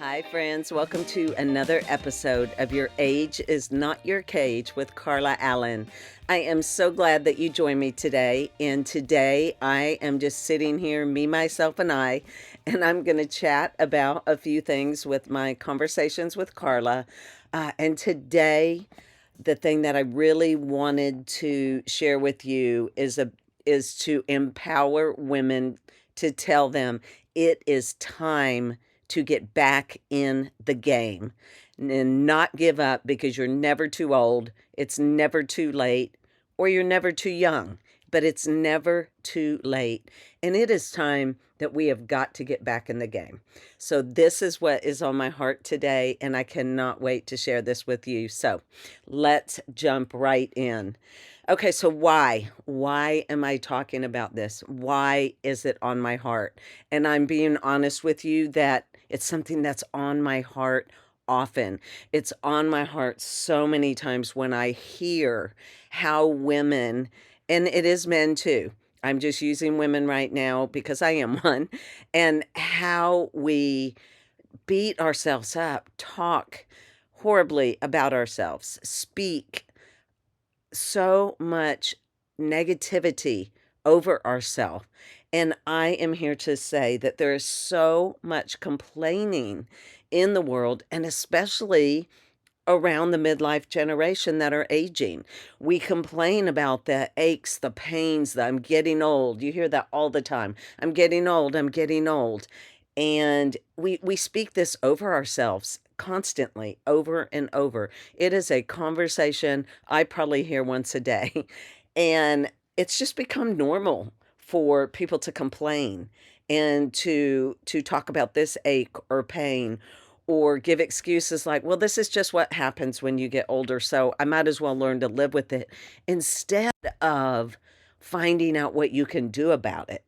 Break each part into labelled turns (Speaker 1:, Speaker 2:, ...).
Speaker 1: Hi, friends. Welcome to another episode of Your Age is Not Your Cage with Carla Allen. I am so glad that you joined me today. And today I am just sitting here, me, myself, and I'm going to chat about a few things with my conversations with Carla. And today, the thing that I really wanted to share with you is to empower women, to tell them it is time to get back in the game and not give up, because you're never too old, it's never too late, or you're never too young, but it's never too late. And it is time that we have got to get back in the game. So this is what is on my heart today, and I cannot wait to share this with you. So let's jump right in. Okay, so why? Why am I talking about this? Why is it on my heart? And I'm being honest with you that it's something that's on my heart often. It's on my heart so many times when I hear how women, and it is men too, I'm just using women right now because I am one, and how we beat ourselves up, talk horribly about ourselves, speak so much negativity over ourselves. And I am here to say that there is so much complaining in the world, and especially around the midlife generation that are aging. We complain about the aches, the pains, that I'm getting old. You hear that all the time. I'm getting old, I'm getting old. And we speak this over ourselves constantly, over and over. It is a conversation I probably hear once a day. And it's just become normal for people to complain and to talk about this ache or pain, or give excuses like, well, this is just what happens when you get older, so I might as well learn to live with it, instead of finding out what you can do about it.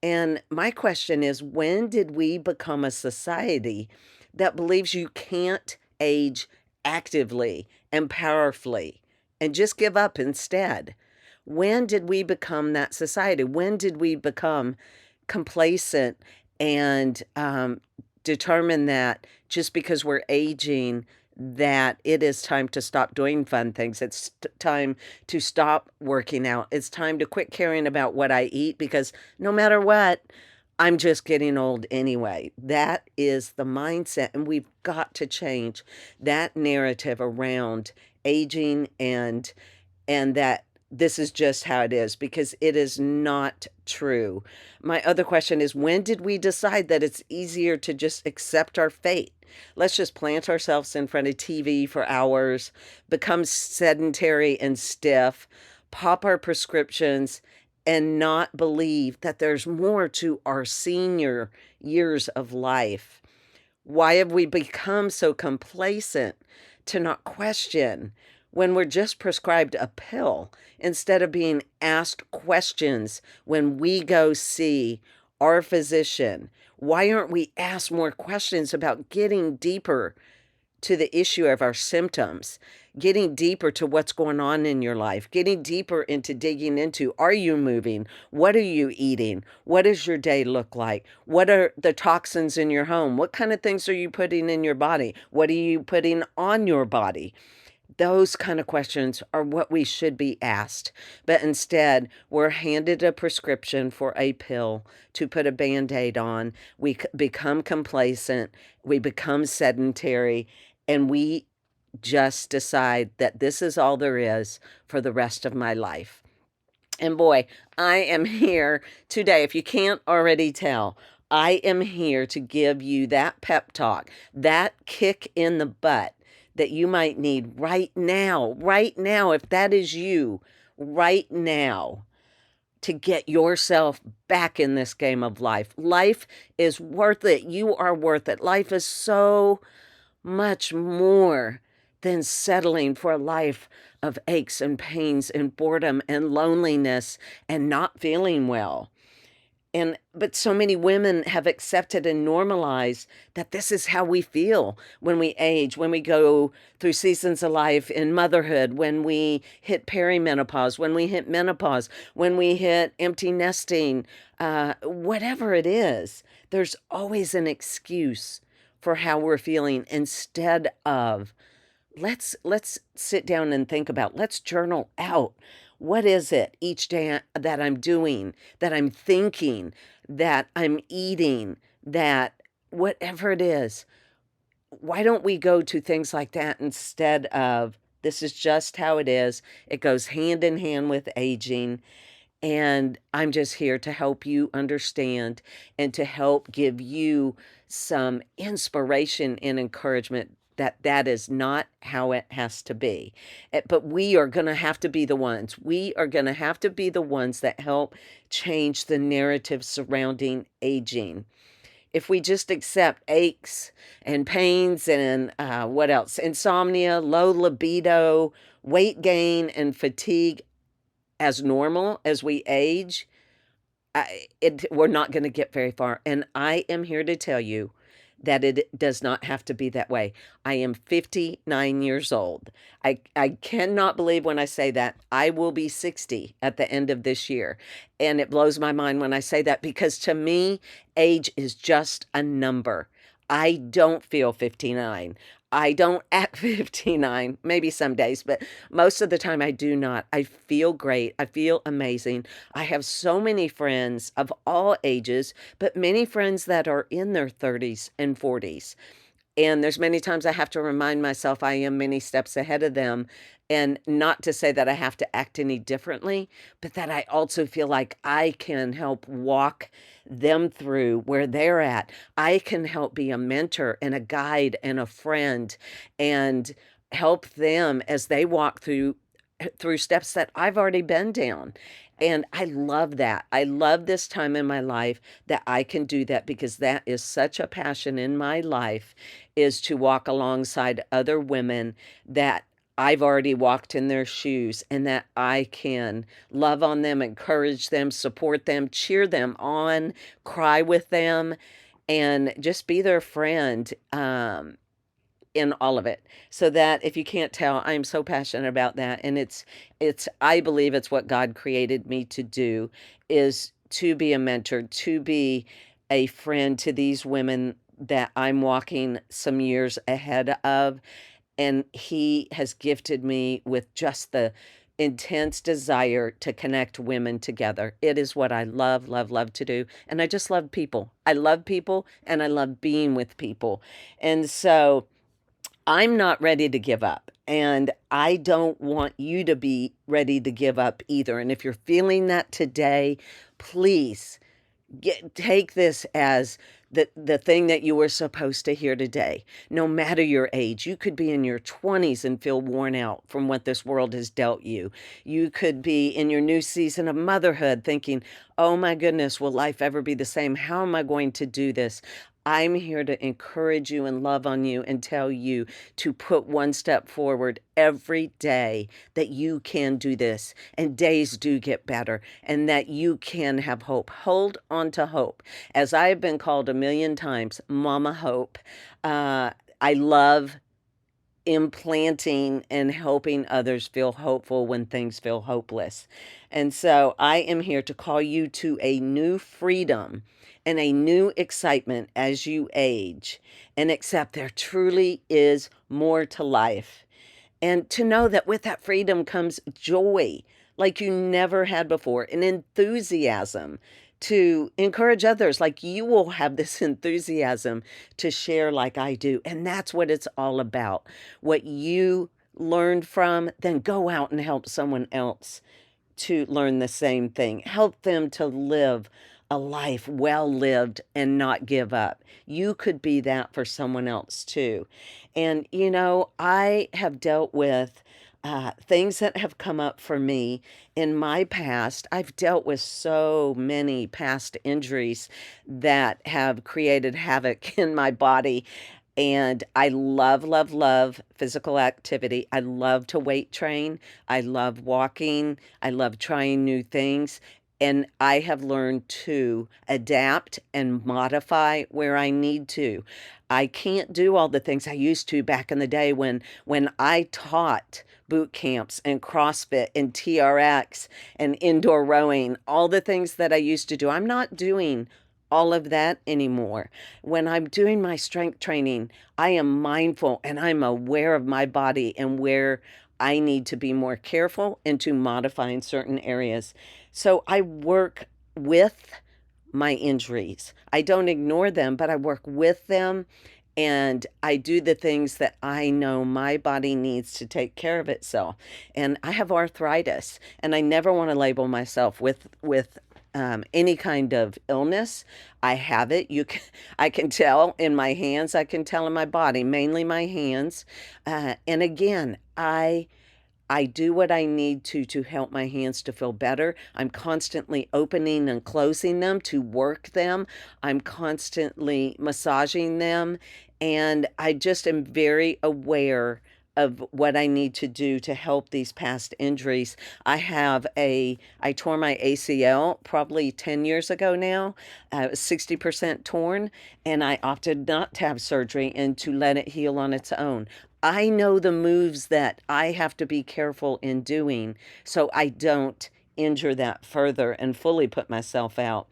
Speaker 1: And my question is, when did we become a society that believes you can't age actively and powerfully and just give up instead? When did we become that society? When did we become complacent and determine that just because we're aging, that it is time to stop doing fun things? It's time to stop working out. It's time to quit caring about what I eat, because no matter what, I'm just getting old anyway. That is the mindset, and we've got to change that narrative around aging, and that this is just how it is, because it is not true. My other question is, when did we decide that it's easier to just accept our fate? Let's just plant ourselves in front of TV for hours, become sedentary and stiff, pop our prescriptions, and not believe that there's more to our senior years of life. Why have we become so complacent to not question when we're just prescribed a pill, instead of being asked questions when we go see our physician? Why aren't we asked more questions about getting deeper to the issue of our symptoms, getting deeper to what's going on in your life, getting deeper into digging into, are you moving? What are you eating? What does your day look like? What are the toxins in your home? What kind of things are you putting in your body? What are you putting on your body? Those kind of questions are what we should be asked. But instead, we're handed a prescription for a pill to put a Band-Aid on. We become complacent. We become sedentary. And we just decide that this is all there is for the rest of my life. And boy, I am here today. If you can't already tell, I am here to give you that pep talk, that kick in the butt that you might need right now, if that is you, right now, to get yourself back in this game of life. Life is worth it. You are worth it. Life is so much more than settling for a life of aches and pains and boredom and loneliness and not feeling well. But so many women have accepted and normalized that this is how we feel when we age, when we go through seasons of life in motherhood, when we hit perimenopause, when we hit menopause, when we hit empty nesting, whatever it is. There's always an excuse for how we're feeling instead of let's sit down and think about, let's journal out, what is it each day that I'm doing, that I'm thinking, that I'm eating, that whatever it is. Why don't we go to things like that instead of this is just how it is? It goes hand in hand with aging. And I'm just here to help you understand and to help give you some inspiration and encouragement that that is not how it has to be. But we are going to have to be the ones. We are going to have to be the ones that help change the narrative surrounding aging. If we just accept aches and pains and what else? Insomnia, low libido, weight gain, and fatigue as normal as we age, we're not going to get very far. And I am here to tell you that it does not have to be that way. I am 59 years old. I cannot believe when I say that. I will be 60 at the end of this year. And it blows my mind when I say that because to me, age is just a number. I don't feel 59. I don't act 59, maybe some days, but most of the time I do not. I feel great. I feel amazing. I have so many friends of all ages, but many friends that are in their 30s and 40s. And there's many times I have to remind myself I am many steps ahead of them. And not to say that I have to act any differently, but that I also feel like I can help walk them through where they're at. I can help be a mentor and a guide and a friend and help them as they walk through steps that I've already been down. And I love that. I love this time in my life that I can do that because that is such a passion in my life, is to walk alongside other women that I've already walked in their shoes and that I can love on them, encourage them, support them, cheer them on, cry with them, and just be their friend. In all of it. So that if you can't tell, I'm so passionate about that. And it's I believe it's what God created me to do, is to be a mentor, to be a friend to these women that I'm walking some years ahead of. And he has gifted me with just the intense desire to connect women together. It is what I love, love, love to do. And I just love people. I love people and I love being with people. And so I'm not ready to give up, and I don't want you to be ready to give up either. And if you're feeling that today, please take this as the thing that you were supposed to hear today. No matter your age, you could be in your 20s and feel worn out from what this world has dealt you. You could be in your new season of motherhood thinking, oh my goodness, will life ever be the same? How am I going to do this? I'm here to encourage you and love on you and tell you to put one step forward every day, that you can do this and days do get better and that you can have hope. Hold on to hope. As I have been called a million times, Mama Hope, I love implanting and helping others feel hopeful when things feel hopeless. And so I am here to call you to a new freedom and a new excitement as you age and accept there truly is more to life. And to know that with that freedom comes joy like you never had before, and enthusiasm to encourage others like you will have this enthusiasm to share like I do. And that's what it's all about. What you learned from, then go out and help someone else to learn the same thing. Help them to live a life well lived and not give up. You could be that for someone else too. And, I have dealt with things that have come up for me in my past. I've dealt with so many past injuries that have created havoc in my body. And I love, love, love physical activity. I love to weight train. I love walking. I love trying new things. And I have learned to adapt and modify where I need to. I can't do all the things I used to back in the day when I taught boot camps and CrossFit and TRX and indoor rowing, all the things that I used to do. I'm not doing all of that anymore. When I'm doing my strength training, I am mindful and I'm aware of my body and where I need to be more careful and to modify in certain areas. So I work with my injuries. I don't ignore them, but I work with them and I do the things that I know my body needs to take care of itself. And I have arthritis, and I never want to label myself with any kind of illness. I have it. I can tell in my hands. I can tell in my body, mainly my hands. And again, I do what I need to help my hands to feel better. I'm constantly opening and closing them to work them. I'm constantly massaging them. And I just am very aware of what I need to do to help these past injuries. I tore my ACL probably 10 years ago now. It was 60% torn, and I opted not to have surgery and to let it heal on its own. I know the moves that I have to be careful in doing so I don't injure that further and fully put myself out.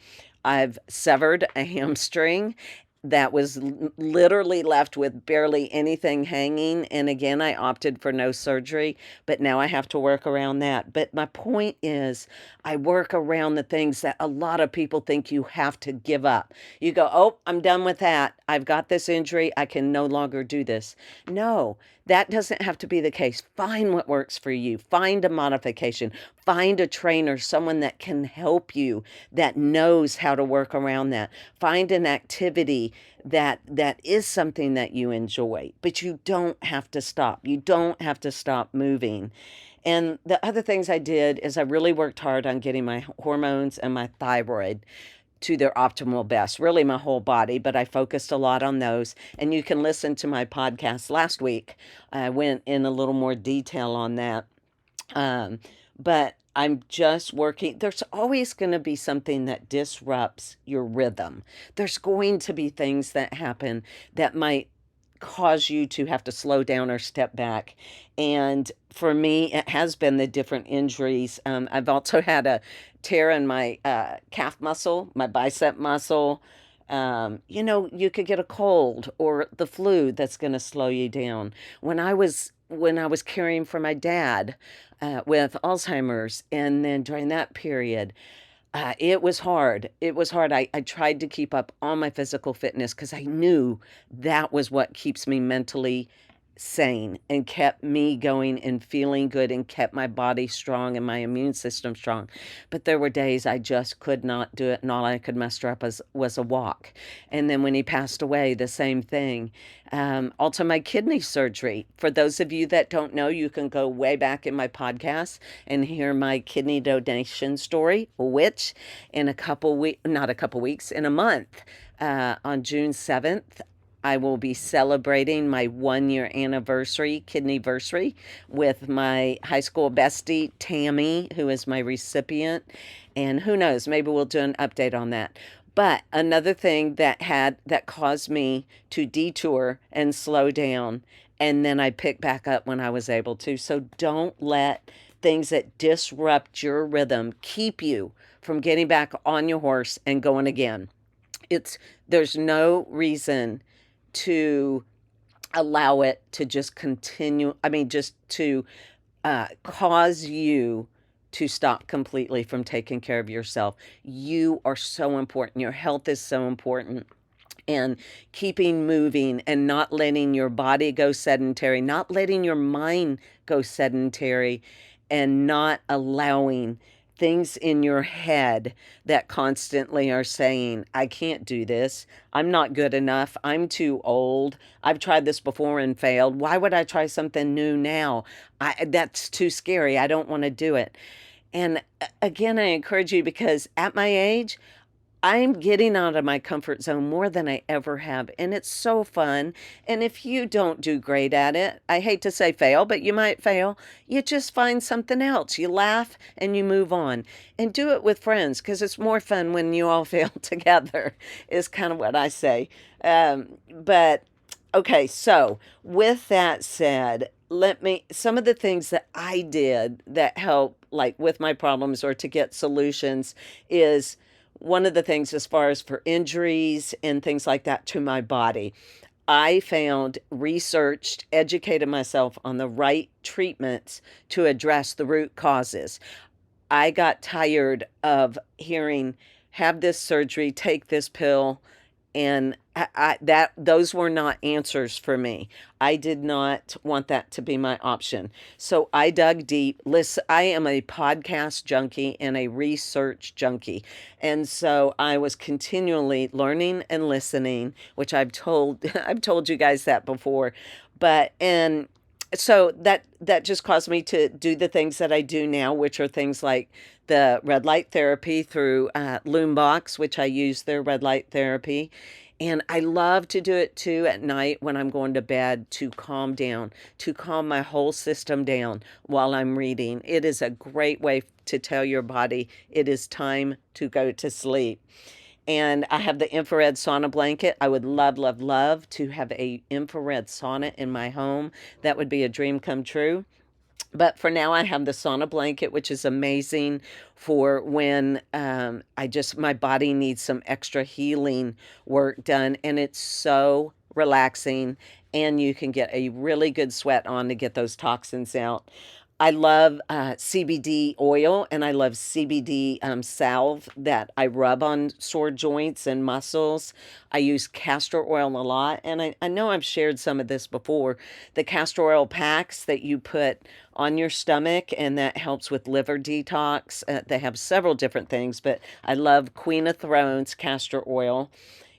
Speaker 1: I've severed a hamstring that was literally left with barely anything hanging. And again, I opted for no surgery, but now I have to work around that. But my point is, I work around the things that a lot of people think you have to give up. You go, oh, I'm done with that. I've got this injury. I can no longer do this. No, that doesn't have to be the case. Find what works for you. Find a modification. Find a trainer, someone that can help you, that knows how to work around that. Find an activity that is something that you enjoy, but you don't have to stop. You don't have to stop moving. And the other things I did is I really worked hard on getting my hormones and my thyroid to their optimal best, really my whole body, but I focused a lot on those. And you can listen to my podcast last week. I went in a little more detail on that. Um, but I'm just working. There's always going to be something that disrupts your rhythm. There's going to be things that happen that might cause you to have to slow down or step back. And for me, it has been the different injuries. I've also had a tear in my calf muscle, my bicep muscle. You could get a cold or the flu that's going to slow you down. When I was caring for my dad with Alzheimer's, and then during that period, it was hard. It was hard. I tried to keep up all my physical fitness because I knew that was what keeps me mentally sane and kept me going and feeling good and kept my body strong and my immune system strong. But there were days I just could not do it, and all I could muster up was a walk. And then when he passed away, the same thing. Also, my kidney surgery. For those of you that don't know, you can go way back in my podcast and hear my kidney donation story, which in not a couple weeks, in a month, on June 7th, I will be celebrating my 1 year anniversary, kidneyversary, with my high school bestie, Tammy, who is my recipient. And who knows, maybe we'll do an update on that. But another thing that caused me to detour and slow down, and then I picked back up when I was able to. So don't let things that disrupt your rhythm keep you from getting back on your horse and going again. There's no reason to allow it to just continue. I mean, just to cause you to stop completely from taking care of yourself. You are so important. Your health is so important. And keeping moving and not letting your body go sedentary, not letting your mind go sedentary, and not allowing things in your head that constantly are saying, I can't do this. I'm not good enough. I'm too old. I've tried this before and failed. Why would I try something new now? That's too scary. I don't want to do it. And again, I encourage you, because at my age, I'm getting out of my comfort zone more than I ever have, and it's so fun. And if you don't do great at it, I hate to say fail, but you might fail. You just find something else. You laugh and you move on. And do it with friends, because it's more fun when you all fail together, is kind of what I say. But okay, so with that said, some of the things that I did that help, like with my problems or to get solutions, is one of the things as far as for injuries and things like that to my body, I found, researched, educated myself on the right treatments to address the root causes. I got tired of hearing, have this surgery, take this pill, and that those were not answers for me. I did not want that to be my option. So I dug deep. Listen, I am a podcast junkie and a research junkie. And so I was continually learning and listening, which I've told I've told you guys that before. But and so that just caused me to do the things that I do now, which are things like the red light therapy through Loombox, which I use their red light therapy. And I love to do it too at night when I'm going to bed to calm down, to calm my whole system down while I'm reading. It is a great way to tell your body it is time to go to sleep. And I have the infrared sauna blanket. I would love, love, love to have a infrared sauna in my home. That would be a dream come true. But for now, I have the sauna blanket, which is amazing for when my body needs some extra healing work done. And it's so relaxing, and you can get a really good sweat on to get those toxins out. I love CBD oil, and I love CBD salve that I rub on sore joints and muscles. I use castor oil a lot, and I know I've shared some of this before. The castor oil packs that you put on your stomach, and that helps with liver detox. They have several different things, but I love Queen of Thrones castor oil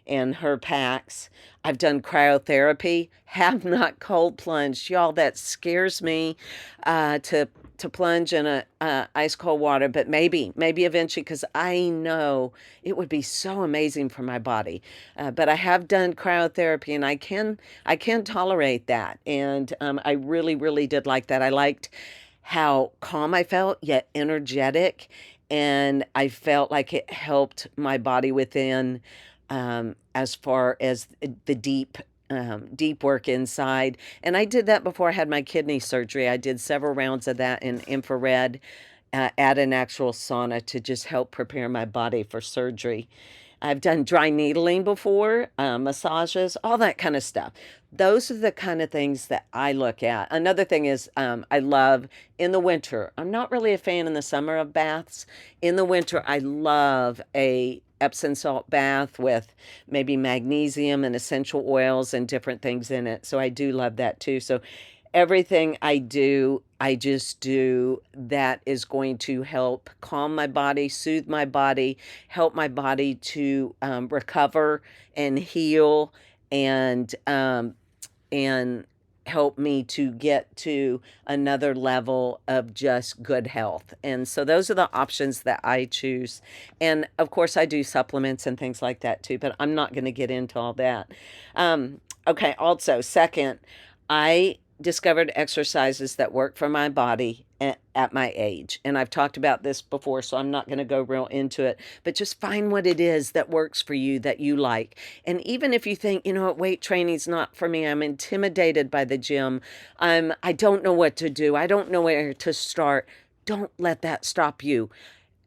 Speaker 1: and her packs. I've done cryotherapy, have not cold plunged. Y'all, that scares me to plunge in a ice cold water, but maybe eventually, because I know it would be so amazing for my body. But I have done cryotherapy, and I can tolerate that, and I really really did like that. I liked how calm I felt, yet energetic, and I felt like it helped my body within, as far as the deep work inside. And I did that before I had my kidney surgery. I did several rounds of that in infrared at an actual sauna to just help prepare my body for surgery. I've done dry needling before, massages, all that kind of stuff. Those are the kind of things that I look at. Another thing is, I love in the winter. I'm not really a fan in the summer of baths. In the winter, I love a Epsom salt bath with maybe magnesium and essential oils and different things in it. So I do love that too. So everything I do, I just do that is going to help calm my body, soothe my body, help my body to recover and heal, and and help me to get to another level of just good health. And so those are the options that I choose. And of course, I do supplements and things like that too, but I'm not going to get into all that. Okay, also, second, I discovered exercises that work for my body at my age. And I've talked about this before, so I'm not going to go real into it, but just find what it is that works for you, that you like. And even if you think, you know what, weight training's not for me, I'm intimidated by the gym, I don't know what to do, I don't know where to start, don't let that stop you.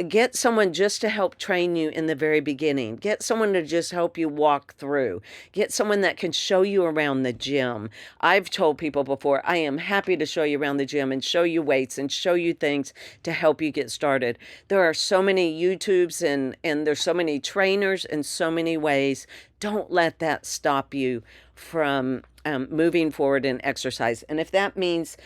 Speaker 1: Get someone just to help train you in the very beginning. Get someone to just help you walk through. Get someone that can show you around the gym. I've told people before, I am happy to show you around the gym and show you weights and show you things to help you get started. There are so many YouTubes, and there's so many trainers in so many ways. Don't let that stop you from moving forward in exercise. And if that means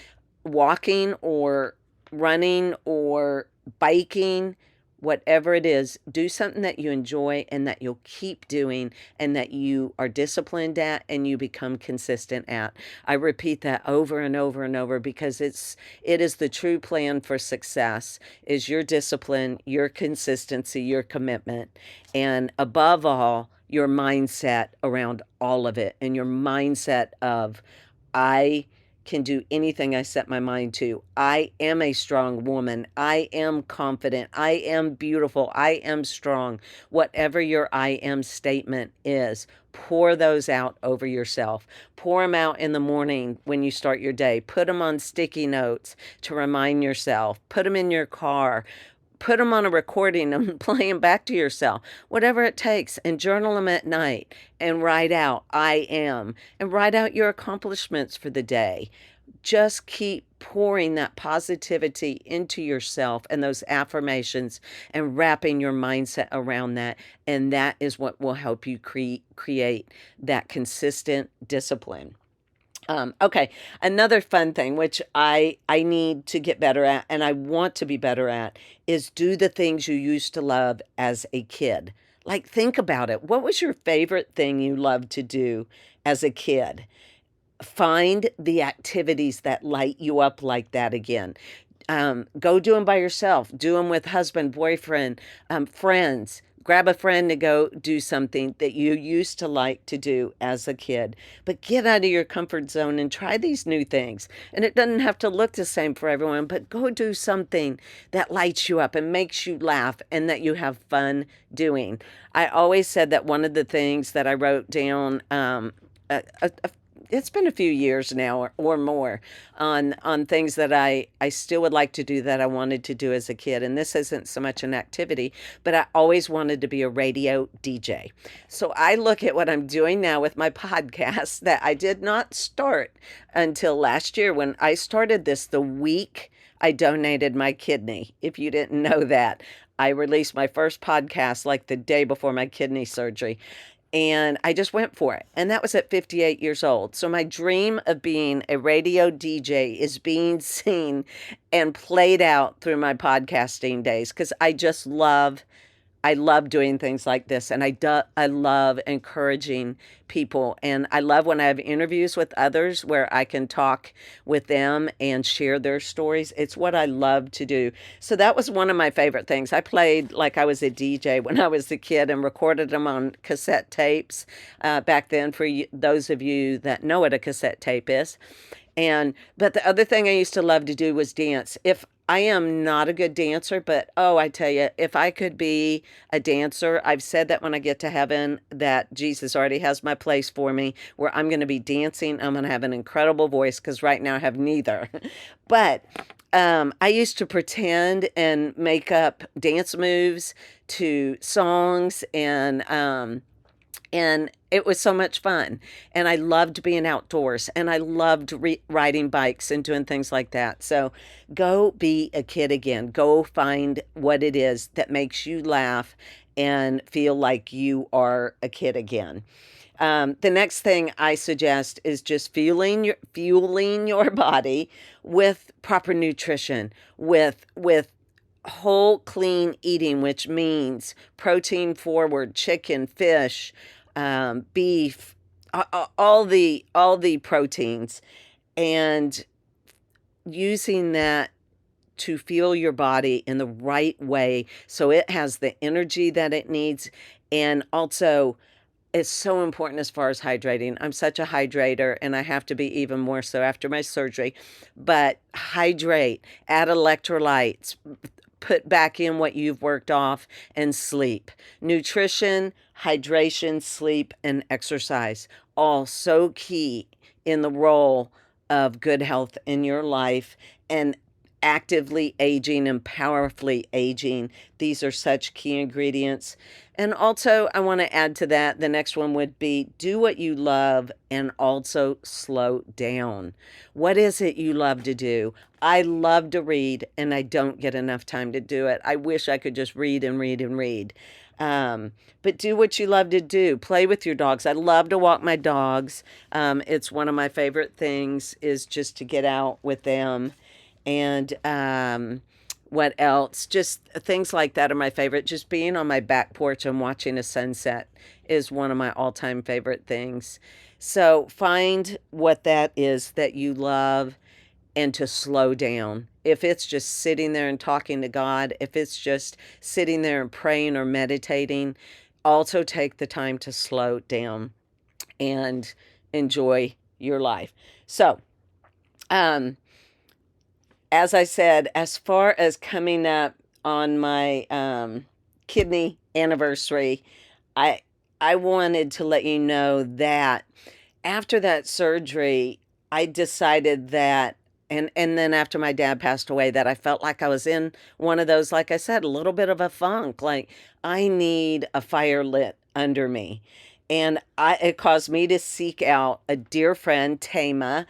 Speaker 1: walking or running or biking, whatever it is, do something that you enjoy and that you'll keep doing and that you are disciplined at and you become consistent at. I repeat that over and over and over because it is the true plan for success, is your discipline, your consistency, your commitment, and above all, your mindset around all of it, and your mindset of, I can do anything I set my mind to. I am a strong woman. I am confident. I am beautiful. I am strong. Whatever your I am statement is, pour those out over yourself. Pour them out in the morning when you start your day. Put them on sticky notes to remind yourself. Put them in your car. put them on a recording and play them back to yourself, whatever it takes, and journal them at night and write out, I am, and write out your accomplishments for the day. Just keep pouring that positivity into yourself and those affirmations and wrapping your mindset around that. And that is what will help you create that consistent discipline. Okay, another fun thing which I need to get better at and I want to be better at is do the things you used to love as a kid. Like, think about it. What was your favorite thing you loved to do as a kid? Find the activities that light you up like that again. Go do them by yourself. Do them with husband, boyfriend, friends. Grab a friend to go do something that you used to like to do as a kid. But get out of your comfort zone and try these new things. And it doesn't have to look the same for everyone, but go do something that lights you up and makes you laugh and that you have fun doing. I always said that one of the things that I wrote down it's been a few years now or more on things that I still would like to do that I wanted to do as a kid. And this isn't so much an activity, but I always wanted to be a radio DJ. So I look at what I'm doing now with my podcast that I did not start until last year when I started this the week I donated my kidney. If you didn't know that, I released my first podcast like the day before my kidney surgery. And I just went for it. And that was at 58 years old. So my dream of being a radio DJ is being seen and played out through my podcasting days because I love doing things like this, and I love encouraging people, and I love when I have interviews with others where I can talk with them and share their stories. It's what I love to do. So that was one of my favorite things. I played like I was a DJ when I was a kid and recorded them on cassette tapes back then for those of you that know what a cassette tape is. But the other thing I used to love to do was dance. If I am not a good dancer, but oh, I tell you, if I could be a dancer, I've said that when I get to heaven, that Jesus already has my place for me where I'm going to be dancing. I'm going to have an incredible voice because right now I have neither. But I used to pretend and make up dance moves to songs and it was so much fun. And I loved being outdoors and I loved riding bikes and doing things like that. So go be a kid again. Go find what it is that makes you laugh and feel like you are a kid again. The next thing I suggest is just fueling your body with proper nutrition, with whole clean eating, which means protein forward, chicken, fish, beef, all the proteins, and using that to fuel your body in the right way so it has the energy that it needs. And also, it's so important as far as hydrating. I'm such a hydrator, and I have to be even more so after my surgery. But hydrate, add electrolytes, put back in what you've worked off, and sleep. Nutrition, hydration, sleep, and exercise, all so key in the role of good health in your life and actively aging and powerfully aging. These are such key ingredients. And also, I want to add to that, the next one would be do what you love and also slow down. What is it you love to do? I love to read and I don't get enough time to do it. I wish I could just read and read and read. But do what you love to do. Play with your dogs. I love to walk my dogs. It's one of my favorite things is just to get out with them. And what else? Just things like that are my favorite. Just being on my back porch and watching a sunset is one of my all-time favorite things. So find what that is that you love and to slow down. If it's just sitting there and talking to God, if it's just sitting there and praying or meditating, also take the time to slow down and enjoy your life. So, as I said, as far as coming up on my kidney anniversary, I wanted to let you know that after that surgery, I decided that, And then after my dad passed away, that I felt like I was in one of those, like I said, a little bit of a funk. Like I need a fire lit under me. And it caused me to seek out a dear friend, Tama,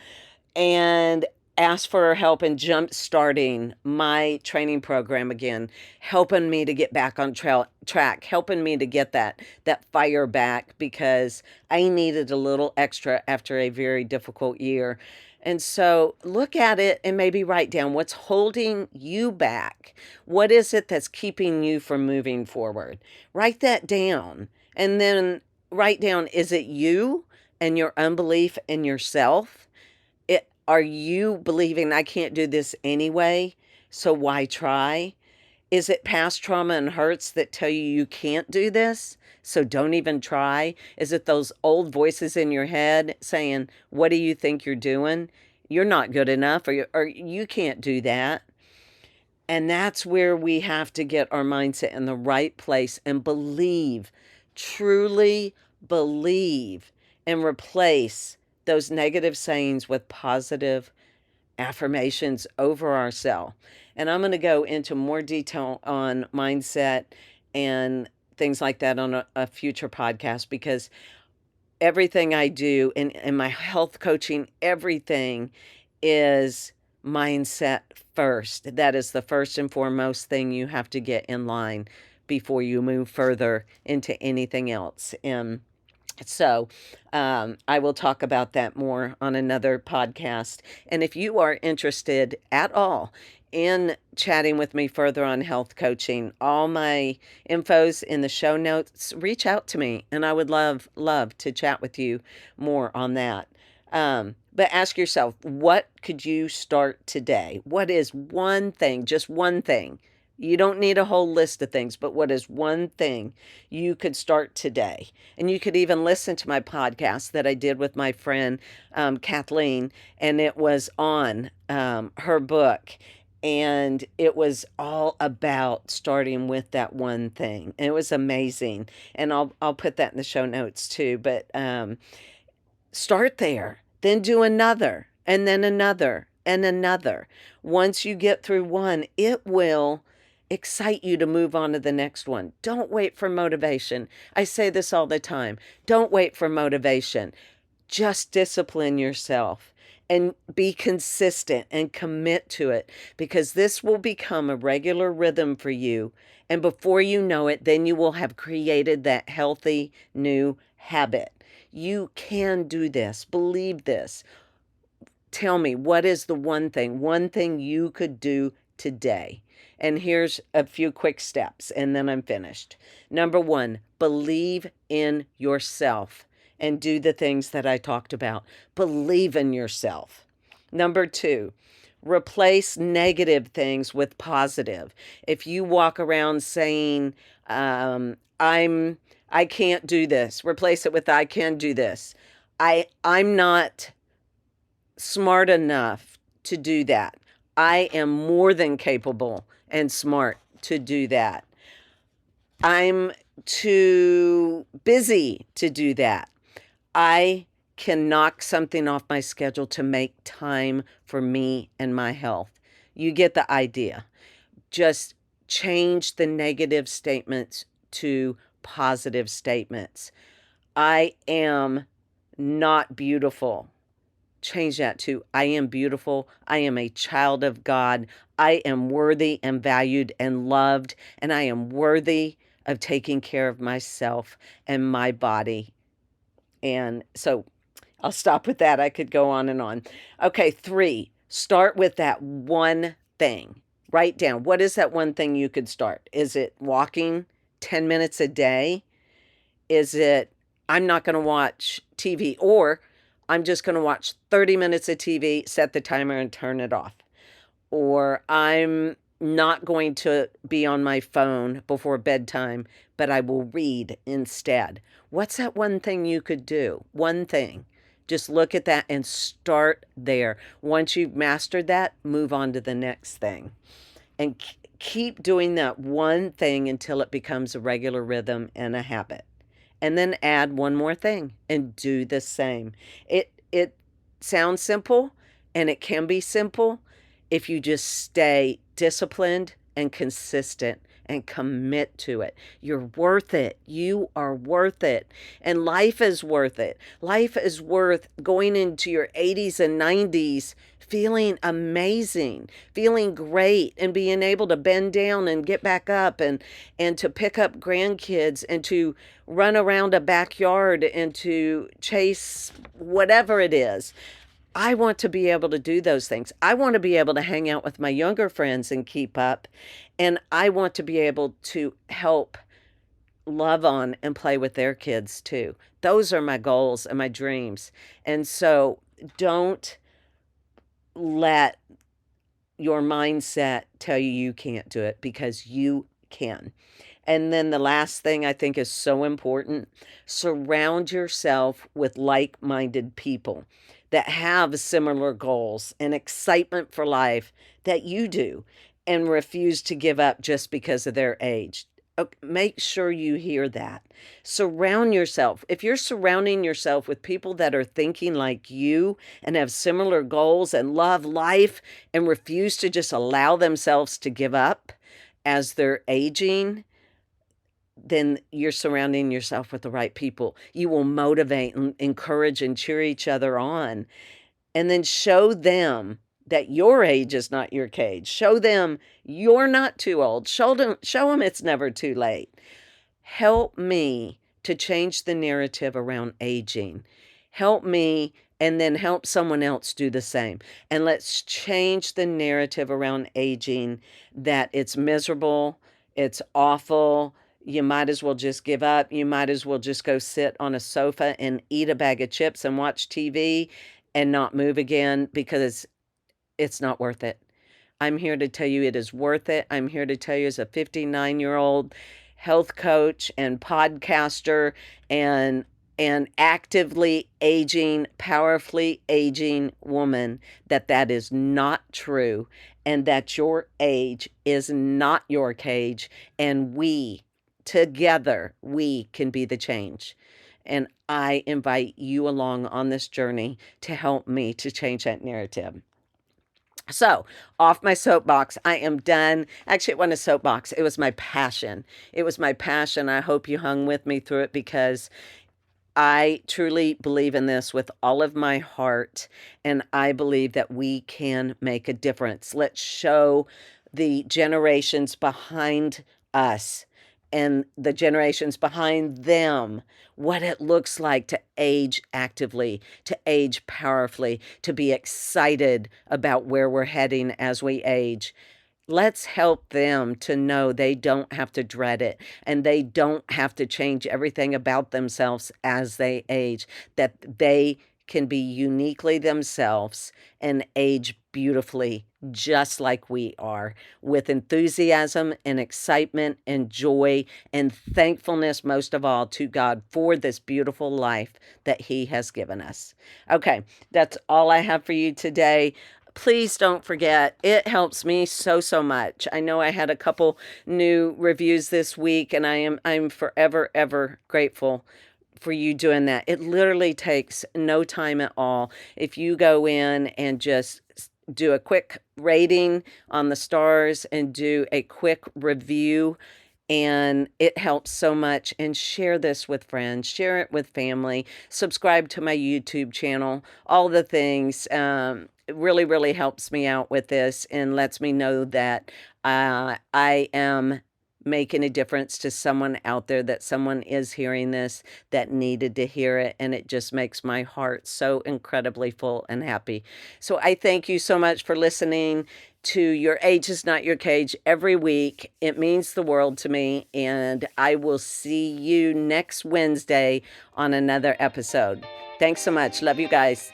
Speaker 1: and asked for her help in jump starting my training program again, helping me to get back on track, helping me to get that fire back because I needed a little extra after a very difficult year. And so look at it and maybe write down what's holding you back. What is it that's keeping you from moving forward? Write that down. And then write down, is it you and your unbelief in yourself? Are you believing I can't do this anyway? So why try? Is it past trauma and hurts that tell you you can't do this? So don't even try? Is it those old voices in your head saying, what do you think you're doing? You're not good enough, or you can't do that. And that's where we have to get our mindset in the right place and believe, truly believe, and replace those negative sayings with positive affirmations over ourselves. And I'm going to go into more detail on mindset and things like that on a future podcast, because everything I do in my health coaching, everything is mindset first. That is the first and foremost thing you have to get in line before you move further into anything else. And so I will talk about that more on another podcast. And if you are interested at all in chatting with me further on health coaching, all my info's in the show notes. Reach out to me, and I would love to chat with you more on that. But ask yourself, what could you start today? What is one thing, just one thing? You don't need a whole list of things, but what is one thing you could start today? And you could even listen to my podcast that I did with my friend Kathleen, and it was on her book. And it was all about starting with that one thing. And it was amazing. And I'll put that in the show notes too. But start there, then do another, and then another, and another. Once you get through one, it will excite you to move on to the next one. Don't wait for motivation. I say this all the time. Don't wait for motivation. Just discipline yourself and be consistent and commit to it, because this will become a regular rhythm for you. And before you know it, then you will have created that healthy new habit. You can do this. Believe this. Tell me, what is the one thing you could do today? And here's a few quick steps, and then I'm finished. Number one, believe in yourself and do the things that I talked about. Believe in yourself. Number two, replace negative things with positive. If you walk around saying, I can't do this, replace it with I can do this. I'm not smart enough to do that. I am more than capable and smart to do that. I'm too busy to do that. I can knock something off my schedule to make time for me and my health. You get the idea. Just change the negative statements to positive statements. I am not beautiful. Change that to I am beautiful. I am a child of God. I am worthy and valued and loved, and I am worthy of taking care of myself and my body. And so I'll stop with that. I could go on and on. Okay, 3, start with that one thing. Write down, what is that one thing you could start? Is it walking 10 minutes a day? Is it, I'm not going to watch TV, or I'm just going to watch 30 minutes of TV, set the timer and turn it off? Or I'm not going to be on my phone before bedtime, but I will read instead. What's that one thing you could do? One thing. Just look at that and start there. Once you've mastered that, move on to the next thing. And keep doing that one thing until it becomes a regular rhythm and a habit. And then add one more thing and do the same. It sounds simple. And it can be simple if you just stay disciplined and consistent and commit to it. You're worth it. You are worth it. And life is worth it. Life is worth going into your 80s and 90s feeling amazing, feeling great, and being able to bend down and get back up and to pick up grandkids and to run around a backyard and to chase whatever it is. I want to be able to do those things. I want to be able to hang out with my younger friends and keep up. And I want to be able to help love on and play with their kids too. Those are my goals and my dreams. And so don't let your mindset tell you you can't do it, because you can. And then the last thing I think is so important, surround yourself with like-minded people that have similar goals and excitement for life that you do, and refuse to give up just because of their age. Make sure you hear that. Surround yourself. If you're surrounding yourself with people that are thinking like you and have similar goals and love life and refuse to just allow themselves to give up as they're aging, then you're surrounding yourself with the right people. You will motivate and encourage and cheer each other on. And then show them that your age is not your cage. Show them you're not too old. Show them it's never too late. Help me to change the narrative around aging. Help me, and then help someone else do the same. And let's change the narrative around aging, that it's miserable, it's awful, you might as well just give up. You might as well just go sit on a sofa and eat a bag of chips and watch TV and not move again, because it's not worth it. I'm here to tell you it is worth it. I'm here to tell you, as a 59-year-old health coach and podcaster and actively aging, powerfully aging woman, that is not true, and that your age is not your cage, and together, we can be the change. And I invite you along on this journey to help me to change that narrative. So, off my soapbox, I am done. Actually, it wasn't a soapbox. It was my passion. It was my passion. I hope you hung with me through it, because I truly believe in this with all of my heart, and I believe that we can make a difference. Let's show the generations behind us and the generations behind them what it looks like to age actively, to age powerfully, to be excited about where we're heading as we age. Let's help them to know they don't have to dread it, and they don't have to change everything about themselves as they age, that they can be uniquely themselves and age beautifully, just like we are, with enthusiasm and excitement and joy and thankfulness, most of all, to God for this beautiful life that He has given us. Okay, that's all I have for you today. Please don't forget, it helps me so much. I know I had a couple new reviews this week, and I'm forever, ever grateful for you doing that. It literally takes no time at all. If you go in and just do a quick rating on the stars and do a quick review, and it helps so much. And share this with friends, share it with family, subscribe to my YouTube channel, all the things. It really, really helps me out with this and lets me know that I am making a difference to someone out there, that someone is hearing this that needed to hear it. And it just makes my heart so incredibly full and happy. So I thank you so much for listening to Your Age is Not Your Cage every week. It means the world to me. And I will see you next Wednesday on another episode. Thanks so much. Love you guys.